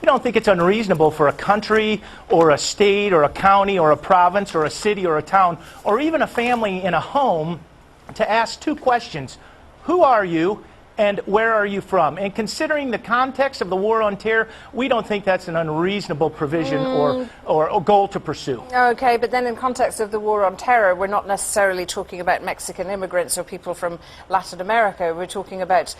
We don't think it's unreasonable for a country or a state or a county or a province or a city or a town or even a family in a home to ask two questions. Who are you and where are you from? And considering the context of the war on terror, we don't think that's an unreasonable provision or a goal to pursue. Okay, but then in context of the war on terror, we're not necessarily talking about Mexican immigrants or people from Latin America. We're talking about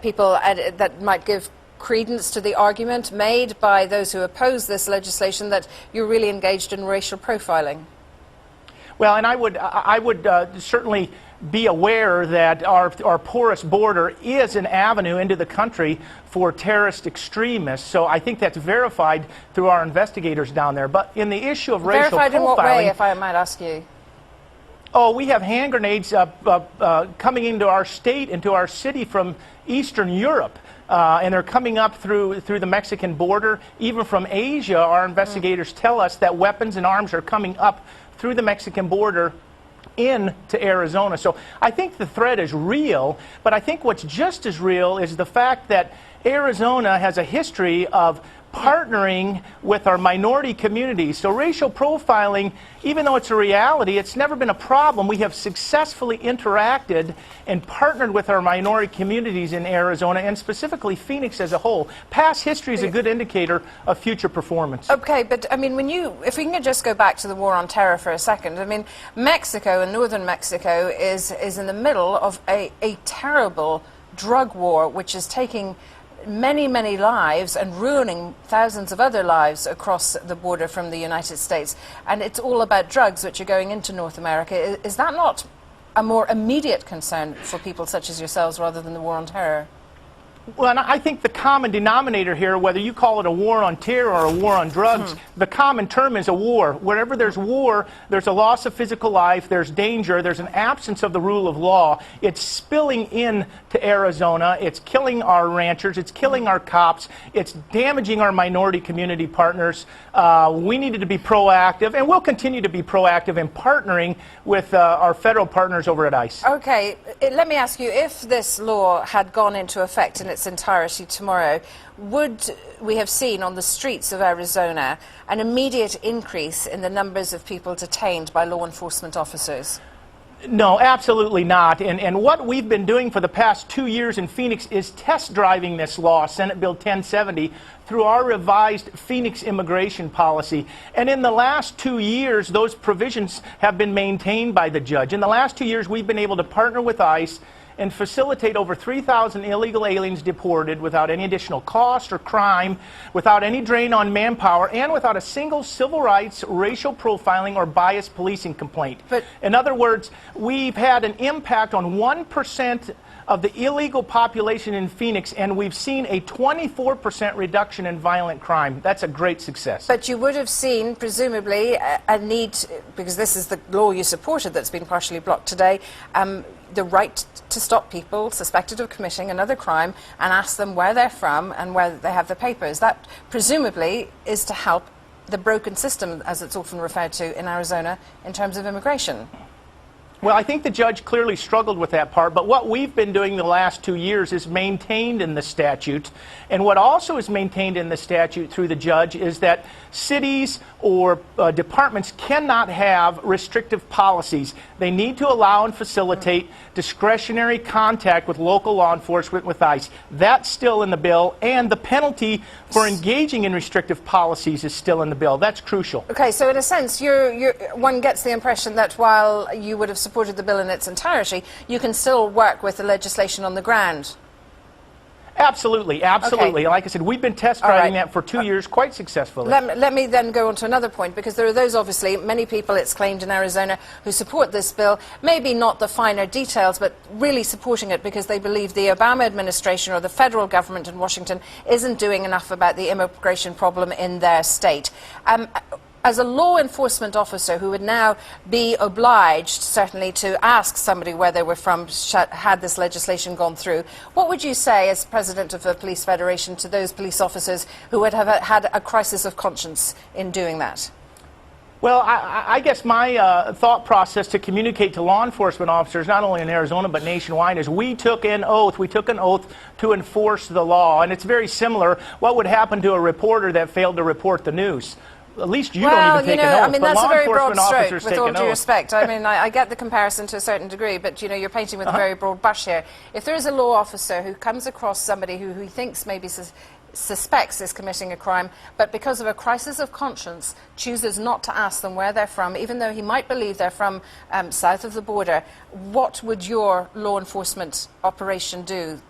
people that might give credence to the argument made by those who oppose this legislation that you're really engaged in racial profiling. Well, and I would certainly be aware that our porous border is an avenue into the country for terrorist extremists. So I think that's verified through our investigators down there. But in the issue of racial profiling... Verified in what way, if I might ask you? Oh, we have hand grenades coming into our state, into our city from Eastern Europe. And they're coming up through the Mexican border. Even from Asia, our investigators tell us that weapons and arms are coming up through the Mexican border into Arizona. So I think the threat is real, but I think what's just as real is the fact that Arizona has a history of partnering with our minority communities. So racial profiling, even though it's a reality, it's never been a problem. We have successfully interacted and partnered with our minority communities in Arizona, and specifically Phoenix as a whole. Past history is a good indicator of future performance. Okay, but I mean, if we can just go back to the war on terror for a second, I mean, Mexico and northern Mexico is in the middle of a terrible drug war, which is taking many, many lives and ruining thousands of other lives across the border from the United States. And it's all about drugs which are going into North America. Is that not a more immediate concern for people such as yourselves rather than the war on terror? Well, and I think the common denominator here, whether you call it a war on terror or a war on drugs, the common term is a war. Wherever there's war, there's a loss of physical life, there's danger, there's an absence of the rule of law. It's spilling in to Arizona, it's killing our ranchers, it's killing our cops, it's damaging our minority community partners. We needed to be proactive, and we'll continue to be proactive in partnering with our federal partners over at ICE. Okay, let me ask you, if this law had gone into effect in its entirety tomorrow, would we have seen on the streets of Arizona an immediate increase in the numbers of people detained by law enforcement officers? No, absolutely not. And what we've been doing for the past 2 years in Phoenix is test driving this law, Senate Bill 1070, through our revised Phoenix immigration policy. And in the last 2 years, those provisions have been maintained by the judge. In the last 2 years, we've been able to partner with ICE and facilitate over 3,000 illegal aliens deported without any additional cost or crime, without any drain on manpower, and without a single civil rights, racial profiling, or biased policing complaint. But in other words, we've had an impact on 1% of the illegal population in Phoenix, and we've seen a 24% reduction in violent crime. That's a great success. But you would have seen, presumably, a need, because this is the law you supported that's been partially blocked today, the right to stop people suspected of committing another crime and ask them where they're from and where they have the papers. That, presumably, is to help the broken system, as it's often referred to in Arizona, in terms of immigration. Well, I think the judge clearly struggled with that part, but what we've been doing the last 2 years is maintained in the statute. And what also is maintained in the statute through the judge is that cities or departments cannot have restrictive policies. They need to allow and facilitate discretionary contact with local law enforcement with ICE. That's still in the bill, and the penalty for engaging in restrictive policies is still in the bill. That's crucial. Okay, so in a sense, one gets the impression that while you would have supported the bill in its entirety, you can still work with the legislation on the ground. Absolutely, absolutely. Okay. Like I said, we've been test driving that for 2 years quite successfully. Let me then go on to another point, because there are those, obviously, many people, it's claimed in Arizona, who support this bill, maybe not the finer details, but really supporting it because they believe the Obama administration or the federal government in Washington isn't doing enough about the immigration problem in their state. As a law enforcement officer who would now be obliged, certainly, to ask somebody where they were from had this legislation gone through, what would you say as president of the Police Federation to those police officers who would have had a crisis of conscience in doing that? Well, I guess my thought process to communicate to law enforcement officers, not only in Arizona but nationwide, is we took an oath. We took an oath to enforce the law, and it's very similar. What would happen to a reporter that failed to report the news? At least you don't even take an oath. I mean, but that's law a very broad enforcement stroke, officers with take all an due oath. respect. I mean, I get the comparison to a certain degree, but, you know, you're painting with a very broad brush here. If there is a law officer who comes across somebody who he thinks maybe suspects is committing a crime, but because of a crisis of conscience chooses not to ask them where they're from, even though he might believe they're from south of the border, what would your law enforcement operation do?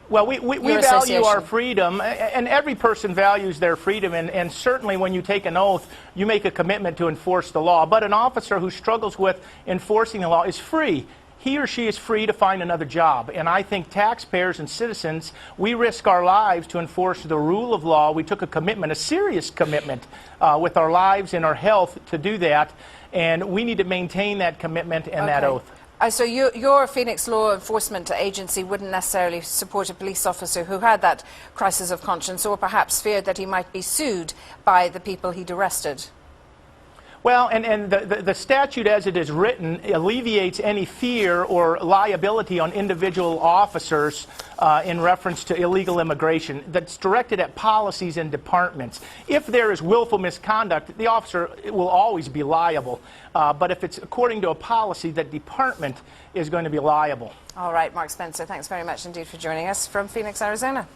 Well, we value our freedom, and every person values their freedom, and certainly when you take an oath, you make a commitment to enforce the law. But an officer who struggles with enforcing the law is free. He or she is free to find another job. And I think taxpayers and citizens, we risk our lives to enforce the rule of law. We took a commitment, a serious commitment, with our lives and our health to do that, and we need to maintain that commitment and that oath. So your Phoenix law enforcement agency wouldn't necessarily support a police officer who had that crisis of conscience, or perhaps feared that he might be sued by the people he'd arrested? Well, and the statute as it is written alleviates any fear or liability on individual officers in reference to illegal immigration. That's directed at policies and departments. If there is willful misconduct, the officer will always be liable. But if it's according to a policy, that department is going to be liable. All right, Mark Spencer, thanks very much indeed for joining us from Phoenix, Arizona.